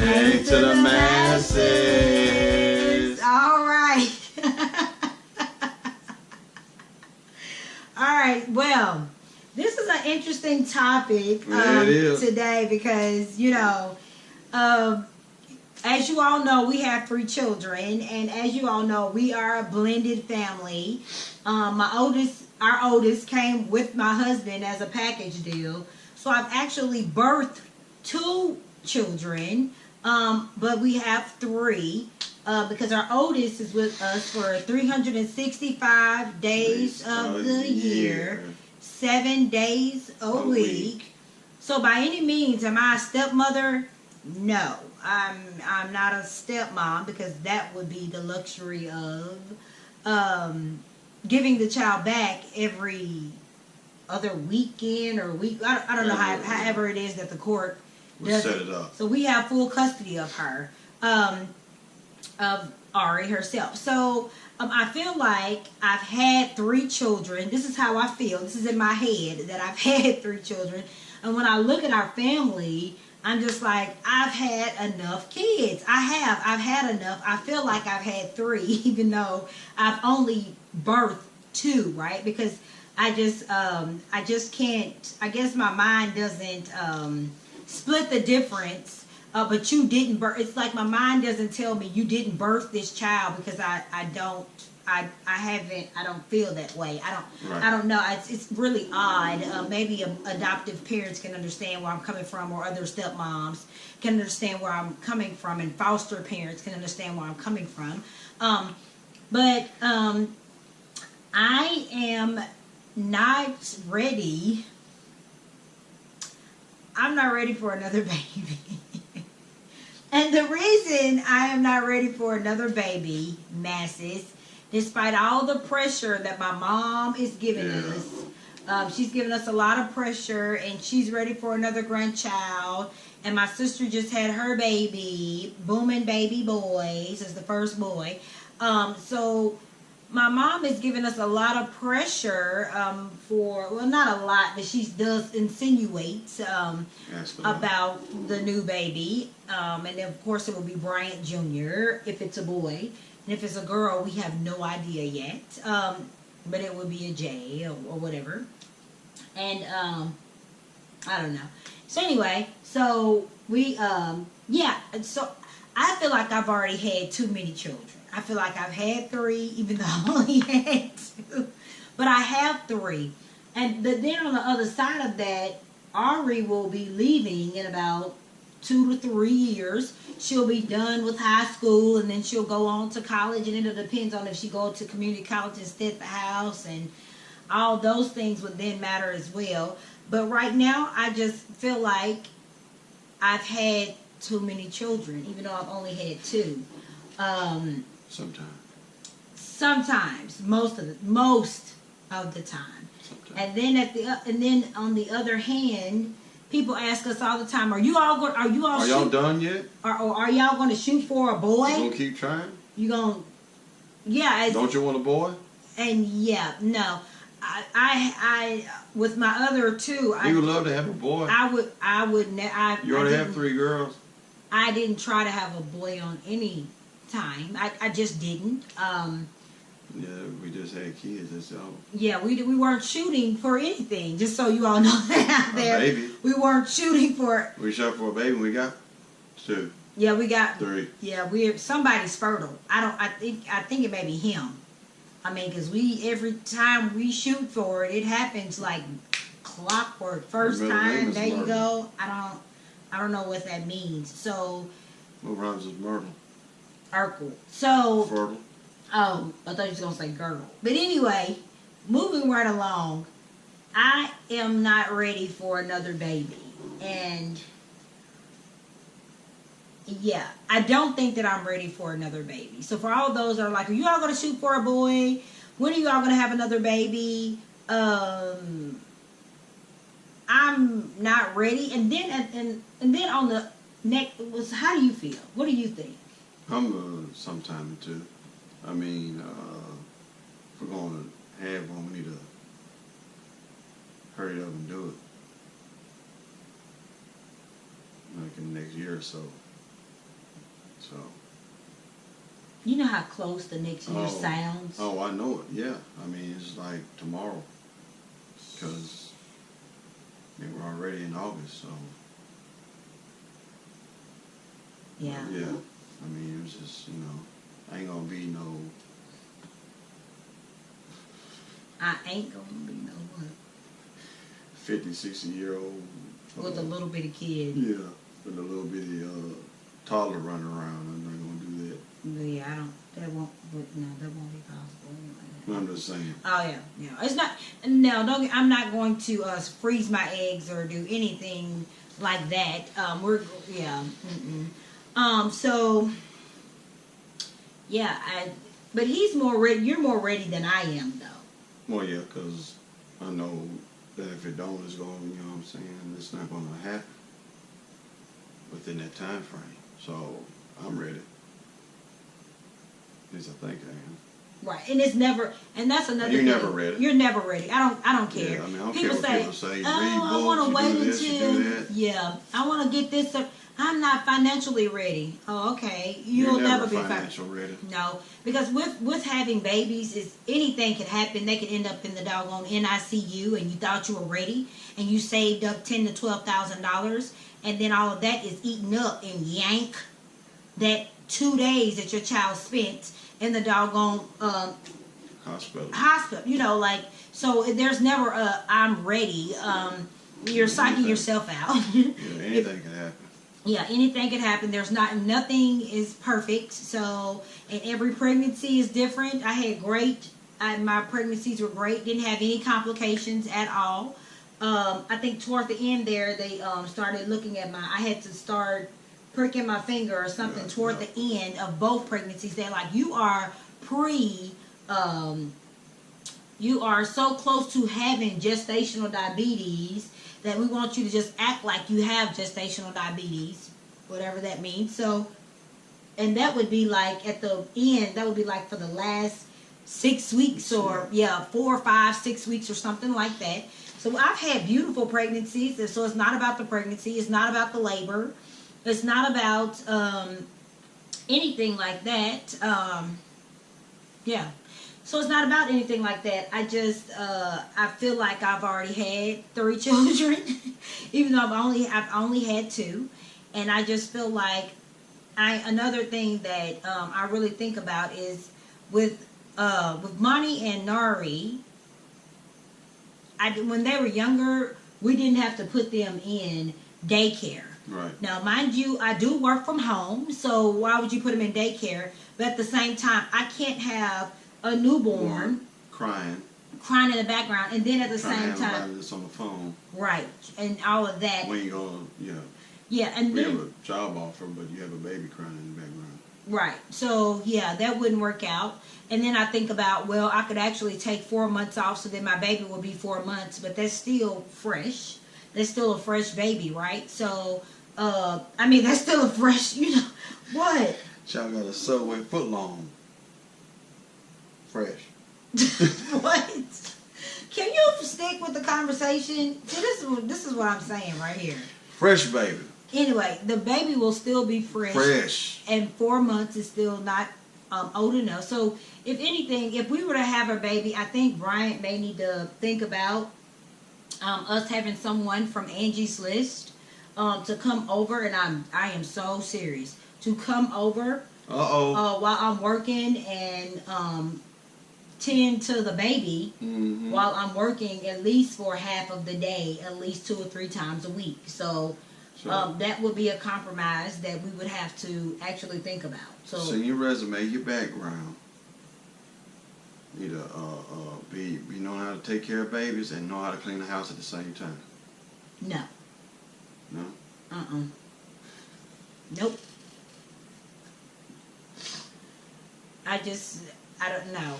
And to the masses. All right. All right. Well, this is an interesting topic today because, you know, as you all know, we have 3 children, and as you all know, we are a blended family. Our oldest came with my husband as a package deal. So I've actually birthed 2 children, but we have 3 because our oldest is with us for 365 days of the year, 7 days a week. So by any means, am I a stepmother? No, I'm not a stepmom because that would be the luxury of giving the child back every other weekend or week. I don't know however it is that the court does set it up. So we have full custody of her, of Ari herself. So I feel like I've had 3 children. This is how I feel. This is in my head that I've had 3 children. And when I look at our family, I'm just like, I've had enough kids. I've had enough. I feel like I've had 3, even though I've only birthed 2, right? Because I just can't, I guess my mind doesn't split the difference, but you didn't birth. It's like my mind doesn't tell me you didn't birth this child because I don't feel that way. I don't know. It's really odd. Maybe adoptive parents can understand where I'm coming from, or other stepmoms can understand where I'm coming from, and foster parents can understand where I'm coming from. But I am not ready. I'm not ready for another baby. And the reason I am not ready for another baby, masses, despite all the pressure that my mom is giving us, she's giving us a lot of pressure, and she's ready for another grandchild. And my sister just had her baby, booming baby boy. This is the first boy. So my mom is giving us a lot of pressure for, well, not a lot, but she does insinuate about the new baby. And then, of course, it will be Bryant Jr. if it's a boy. And if it's a girl, we have no idea yet. But it would be a J or whatever. And I don't know. So anyway, so we, so I feel like I've already had too many children. I feel like I've had 3, even though I only had 2. But I have 3. And then on the other side of that, Ari will be leaving in about 2 to 3 years. She'll be done with high school, and then she'll go on to college, and it depends on if she goes to community college instead of the house, and all those things would then matter as well. But right now, I just feel like I've had too many children, even though I've only had 2. Sometimes, most of the time. Sometimes. And then on the other hand, people ask us all the time, "Are y'all done yet? Or are y'all going to shoot for a boy? You gonna keep trying? You gonna? Yeah. Don't you want a boy? And no, I with my other 2, you would love to have a boy. I would. You already have 3 girls. I didn't try to have a boy on any time. I just didn't. Yeah, we just had kids. That's all. Yeah, we weren't shooting for anything. Just so you all know that out there, baby. We weren't shooting for. We shot for a baby. We got 2. Yeah, we got 3. Yeah, somebody's fertile. I think it may be him. I mean, because every time we shoot for it, it happens like clockwork. First time, there you go. I don't know what that means. So. What rhymes with Myrtle? Urkel. So. Fertile. Oh, I thought you was going to say girdle. But anyway, moving right along, I am not ready for another baby. And, yeah, I don't think that I'm ready for another baby. So for all those that are like, are you all going to shoot for a boy? When are you all going to have another baby? I'm not ready. And then on the next, how do you feel? What do you think? I'm sometime into. I mean, if we're going to have one, we need to hurry up and do it. Like in the next year or so. So. You know how close the next year sounds? Oh, I know it. Yeah. I mean, it's like tomorrow. Because we're already in August, so. Yeah. But yeah. I mean, it was just, I ain't gonna be no. I ain't gonna be no what? 50, 60-year-old. With a little bitty kid. Yeah. With a little bitty toddler running around. I'm not gonna do that. Yeah, that won't be possible anyway. I'm just saying. Oh yeah. It's not. No, I'm not going to freeze my eggs or do anything like that. So yeah, but he's more ready. You're more ready than I am, though. Well, yeah, because I know that if it don't, it's going. You know what I'm saying? It's not going to happen within that time frame. So I'm ready. At least I think I am. Right, and it's never, and that's another thing. You're never ready. You're never ready. I don't care. Yeah, I mean, I don't people care what people say. I want to wait until. Yeah, I want to get this. I'm not financially ready. Oh, okay. You'll never be financial ready. No, because with having babies, is anything can happen. They could end up in the doggone NICU, and you thought you were ready, and you saved up $10,000 to $12,000, and then all of that is eaten up and yank that 2 days that your child spent in the doggone hospital. So there's never I'm ready. You're psyching yourself out. Yeah, anything can happen. Yeah, anything can happen. Nothing is perfect. So, and every pregnancy is different. I had my pregnancies were great. Didn't have any complications at all. I think toward the end there, they started looking at I had to start pricking my finger or something toward the end of both pregnancies. They're like, you are you are so close to having gestational diabetes that we want you to just act like you have gestational diabetes, whatever that means. So, and that would be like at the end, that would be like for the last 6 weeks or 4, 5, 6 weeks or something like that. So I've had beautiful pregnancies. So it's not about the pregnancy. It's not about the labor. It's not about anything like that. So it's not about anything like that. I just I feel like I've already had 3 children, even though I've only had 2, and I just feel like another thing that I really think about is with Monty and Nari. When they were younger, we didn't have to put them in daycare. Right. Now, mind you, I do work from home, so why would you put them in daycare? But at the same time, I can't have a newborn crying in the background, and then at the same time, this on the phone, right, and all of that. When you gonna, and then have a job offer, but you have a baby crying in the background. Right. So that wouldn't work out. And then I think about, well, I could actually take 4 months off, so then my baby will be 4 months, but that's still fresh. That's still a fresh baby, right? So, that's still a fresh, what? Child got a Subway footlong. Fresh. What? Can you stick with the conversation? See, this is what I'm saying right here. Fresh baby. Anyway, the baby will still be fresh. Fresh. And 4 months is still not old enough. So, if anything, if we were to have a baby, I think Bryant may need to think about us having someone from Angie's List to come over, and I am so serious, to come over while I'm working and tend to the baby while I'm working, at least for half of the day, at least 2 or 3 times a week. So that would be a compromise that we would have to actually think about. So your resume, your background. You need to be knowing how to take care of babies and know how to clean the house at the same time. No. No? Nope. I don't know.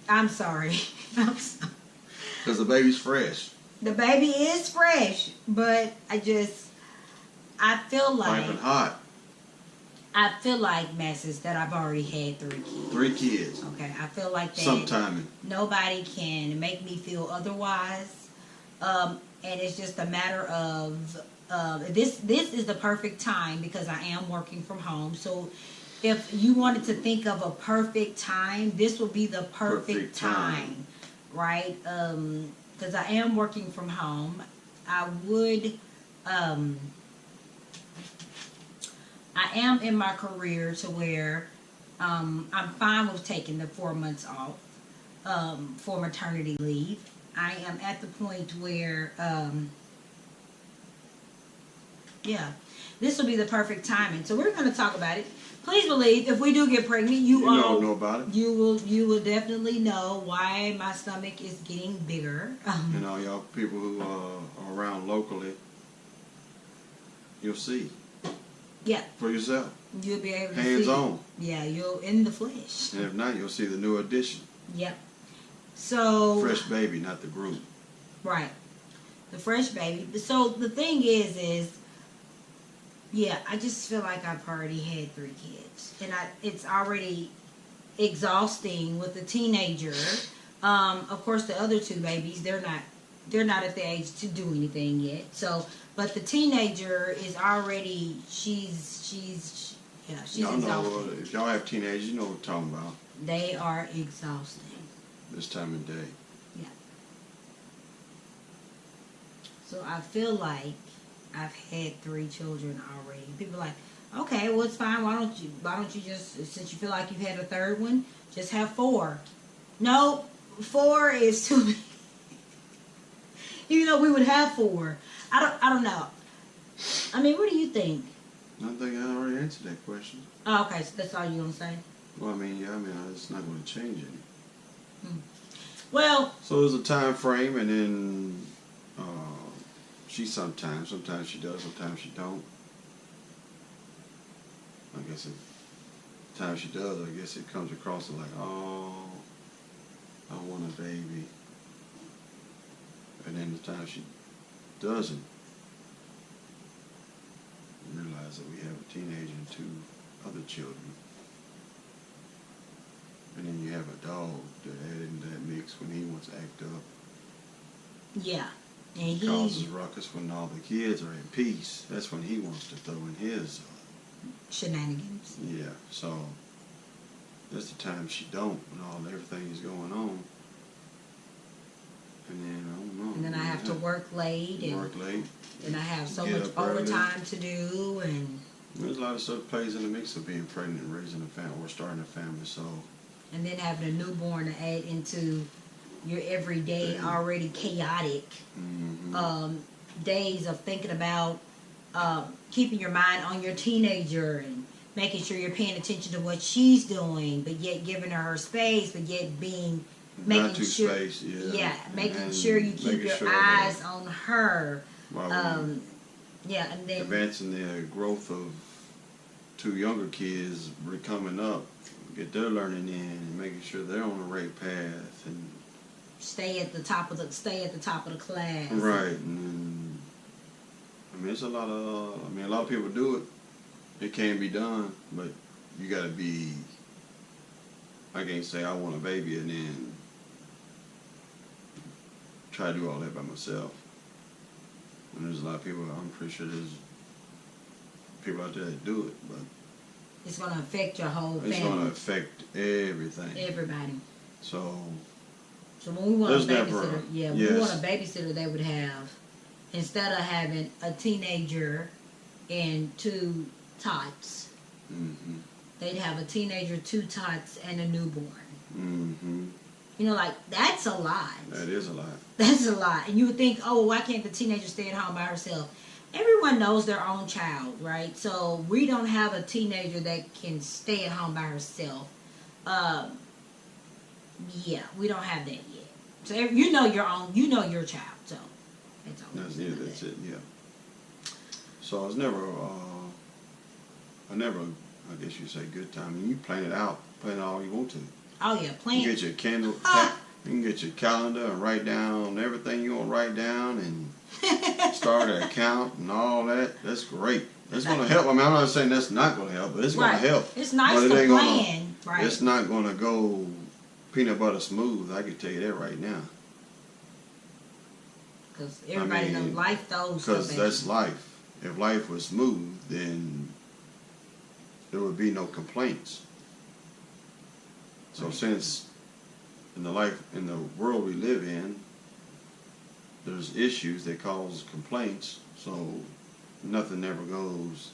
I'm sorry. Because the baby's fresh. The baby is fresh, but I feel like... Piping hot. I feel like, Masses, that I've already had 3 kids. 3 kids. Okay, I feel like that sometime. Nobody can make me feel otherwise. And it's just a matter of this is the perfect time because I am working from home. So if you wanted to think of a perfect time, this will be the perfect time, right? Because I am working from home. I am in my career to where I'm fine with taking the 4 months off for maternity leave. I am at the point where, yeah, this will be the perfect timing. So we're going to talk about it. Please believe, if we do get pregnant, you all know about it. You will definitely know why my stomach is getting bigger. And all y'all people who are around locally, you'll see. Yeah. For yourself. You'll be able to Hands see. on. Yeah, you'll in the flesh. And if not, you'll see the new addition. Yep. So fresh baby, not the group. Right. The fresh baby. So the thing is yeah, I just feel like I've already had 3 kids. And it's already exhausting with a teenager. Of course the other 2 babies, they're not at the age to do anything yet. So but the teenager is already she's Y'all exhausting. know, if y'all have teenagers, you know what I'm talking about. They are exhausting. This time of day. Yeah. So I feel like I've had 3 children already. People are like, okay, well it's fine. Why don't you just, since you feel like you've had a 3rd one, just have 4? No, 4 is too many. Even though we would have 4, I don't know. I mean, what do you think? I think I already answered that question. Oh, okay, so that's all you're gonna say. Well, I mean, it's not going to change any. Well, so there's a time frame, and then she sometimes she does, sometimes she don't. I guess times she does, I guess it comes across like, oh, I want a baby. And then the time she doesn't, you realize that we have a teenager and 2 other children. And then you have a dog that added into that mix when he wants to act up. yeah. And he causes ruckus when all the kids are in peace. That's when he wants to throw in his shenanigans. Yeah, so that's the time she don't when everything is going on. And then I don't know. And then I have to work late. And I have so much overtime to do, and there's a lot of stuff plays in the mix of being pregnant and raising a family or starting a family. So. And then having a newborn to add into your everyday already chaotic days of thinking about keeping your mind on your teenager and making sure you're paying attention to what she's doing, but yet giving her space, but yet making sure making sure you keep your eyes on her. And then advancing the growth of 2 younger kids coming up, get their learning in, and making sure they're on the right path and stay at the top of the class. Right. And it's a lot of people do it. It can be done, but you got to be. I can't say I want a baby and then try to do all that by myself. And there's a lot of people. I'm pretty sure there's people out there that do it, but it's going to affect your whole family. It's going to affect everything. Everybody. So when we want a babysitter, we want a babysitter that would have, instead of having a teenager and 2 tots, they'd have a teenager, 2 tots, and a newborn. You know, like, that's a lot. That is a lot. That's a lot. And you would think, oh, why can't the teenager stay at home by herself? Everyone knows their own child, right? So we don't have a teenager that can stay at home by herself. Yeah, we don't have that yet. So you know your child. So that's all. That's it. Yeah. So it's never, I guess you say good time. And you plan it out all you want to. Oh yeah, plan. You get your you can get your calendar and write down everything you want to write down and start an account and all that. That's great. That's going to help. I mean, I'm not saying that's not going to help, but it's going to help. It's nice to plan. Right. It's not going to go peanut butter smooth. I can tell you that right now. Because everybody knows life throws. Because that's life. if life was smooth, then there would be no complaints. So since in the world we live in, there's issues that cause complaints, so nothing ever goes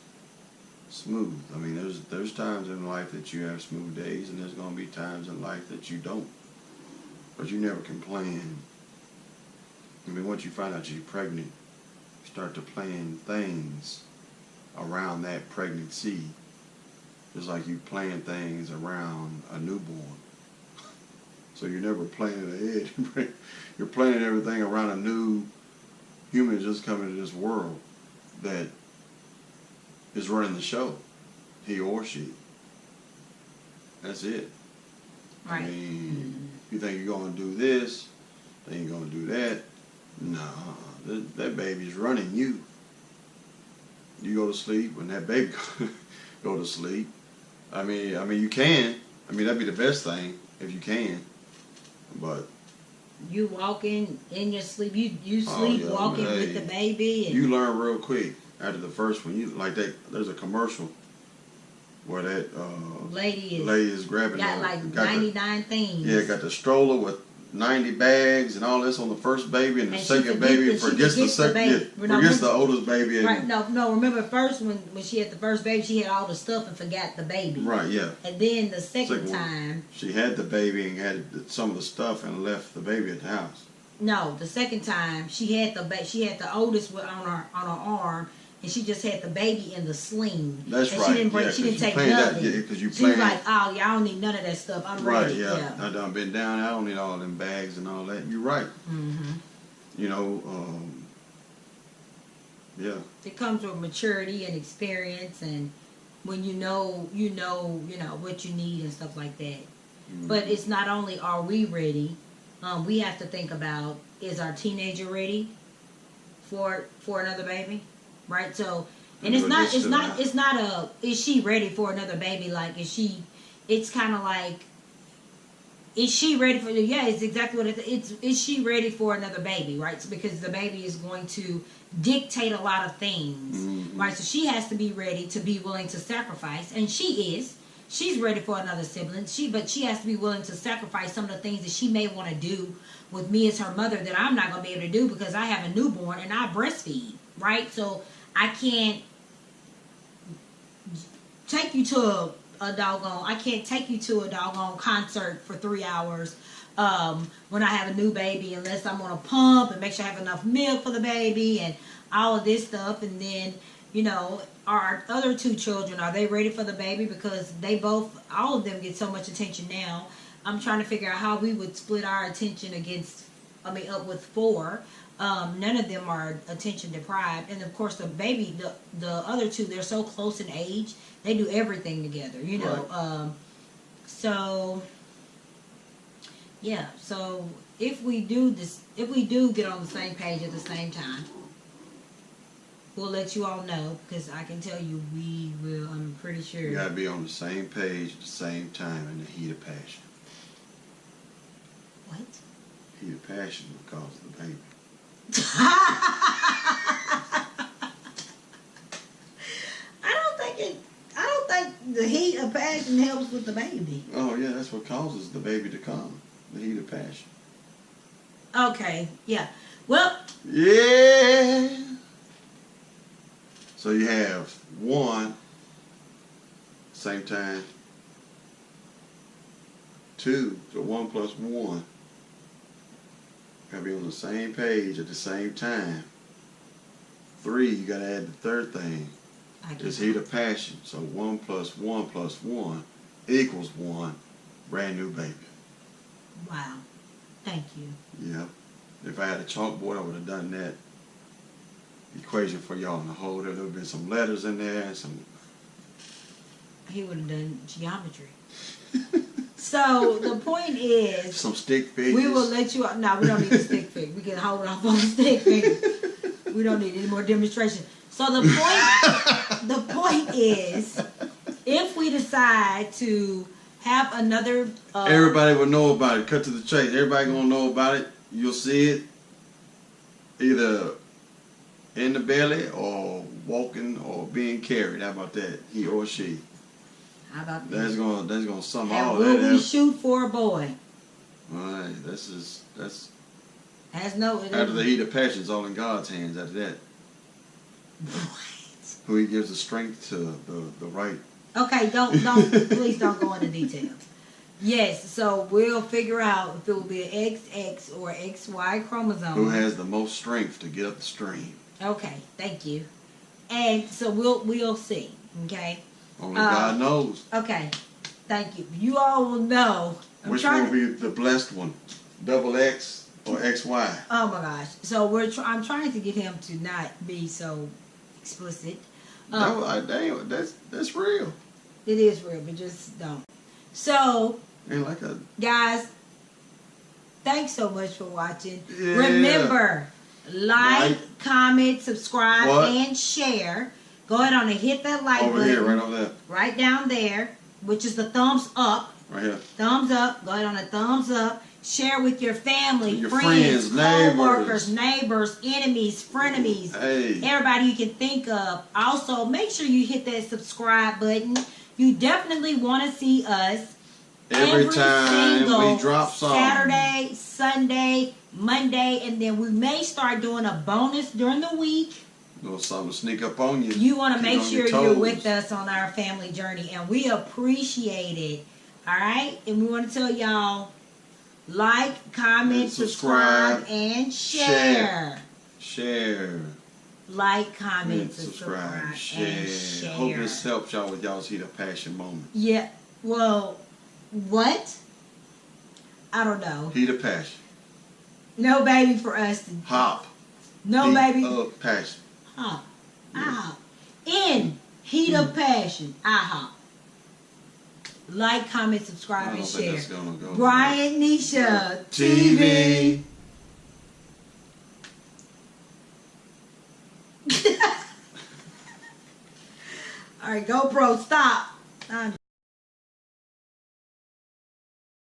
smooth. I mean, there's times in life that you have smooth days, and there's going to be times in life that you don't. But you never complain. I mean, once you find out you're pregnant, you start to plan things around that pregnancy. Just like you plan things around a newborn. So you're never planning ahead. You're planning everything around a new human just coming into this world that is running the show, he or she. That's it. Right. I mean, you think you're going to do this, then you're going to do that. No, that baby's running you. You go to sleep when that baby go to sleep. I mean, you can. I mean, that'd be the best thing if you can. But you walking in your sleep, you sleep walking with the baby. And you learn real quick after the first one. You like that. There's a commercial where that lady is grabbing. Got like 99 things. Yeah, got the stroller with 90 bags and all this on the first baby, and the second baby forgets the oldest baby. And right? No. Remember first when she had the first baby, she had all the stuff and forgot the baby. Right. Yeah. And then the second time, she had the baby and had some of the stuff and left the baby at the house. No, the second time she had the oldest on her arm. And she just had the baby in the sling. That's and right. She didn't take nothing. Because you she was like, "Oh, yeah, I don't need none of that stuff. I'm ready." Right. Yeah. I done been down. I don't need all them bags and all that. You're right. Mm-hmm. You know. Yeah. It comes with maturity and experience, and when you know what you need and stuff like that. Mm-hmm. But it's not only are we ready. We have to think about, is our teenager ready for another baby? Right, so, and it's not is she ready for another baby? Like, it's kind of like, is she ready for, it's exactly what is she ready for another baby, right? So, because the baby is going to dictate a lot of things, mm-hmm. right? So she has to be ready to be willing to sacrifice, and she's ready for another sibling, but she has to be willing to sacrifice some of the things that she may want to do with me as her mother that I'm not going to be able to do because I have a newborn and I breastfeed, right? So I can't take you to a doggone concert for 3 hours when I have a new baby, unless I'm on a pump and make sure I have enough milk for the baby and all of this stuff. And then, our other two children, are they ready for the baby? Because all of them get so much attention now. I'm trying to figure out how we would split our attention up with 4. None of them are attention deprived, and of course the baby, the other two, they're so close in age, they do everything together, Right. So yeah, so if we do get on the same page at the same time, we'll let you all know, because I can tell you we will. I'm pretty sure you gotta be on the same page at the same time in the heat of passion. What? Heat of passion will cause the baby. I don't think the heat of passion helps with the baby. Oh yeah, that's what causes the baby to come. The heat of passion. Okay, yeah. Well. Yeah. So you have 1, same time. 2, so 1 plus 1. Gotta be on the same page at the same time. 3, you gotta add the third thing. It's heat of passion. So 1 plus 1 plus 1 equals 1. Brand new baby. Wow. Thank you. Yeah. If I had a chalkboard, I would have done that equation for y'all in the whole. There would have been some letters in there and some. He would have done geometry. So the point is, some stick figures. We will let you. No, we don't need a stick figure. We can hold it off on the stick figure. We don't need any more demonstration. So the point is, if we decide to have another, everybody will know about it. Cut to the chase. Everybody gonna know about it. You'll see it either in the belly or walking or being carried. How about that? He or she. How about that? That's gonna sum And all will that we up. shoot for a boy? All right, that's Has no. after the heat of passion's all in God's hands. After that, What? who He gives the strength to the right. Okay, don't please don't go into details. Yes, so we'll figure out if it will be an XX or XY chromosome. Who has the most strength to get up the stream? Okay, thank you. And so we'll see. Okay. Only God knows. Okay, thank you. You all will know. Which one will be the blessed one? Double X or XY? Oh my gosh! So I'm trying to get him to not be so explicit. No, damn, that's real. It is real, but just don't. So, Ain't like a guys, thanks so much for watching. Yeah. Remember, like, comment, subscribe, What? and share. Go ahead on and hit that like over button. here, right over there, Right down there, which is the thumbs up. right here. Thumbs up. Go ahead on a thumbs up. Share with your family, Your friends, friends, co-workers, neighbors, enemies, frenemies, Hey, everybody you can think of. Also, make sure you hit that subscribe button. You definitely want to see us every time single we drop something. Saturday, Sunday, Monday, and then we may start doing a bonus during the week. Little something to sneak up on you. You want to Get make on sure your you're toes. with us on our family journey, and we appreciate it. All right? And we want to tell y'all, like, comment, And subscribe, subscribe, and share. Share. Like, comment, And subscribe, share. and share. Hope this helps y'all with y'all's heat of passion moment. Yeah. Well, what? I don't know. Heat of passion. No baby for us to Hop. No Heat baby. of passion. Hop. I hop. In heat of passion, I hop. Like, comment, I subscribe, don't and think share. that's gonna go. Bryant Nisha TV. All right, GoPro, stop.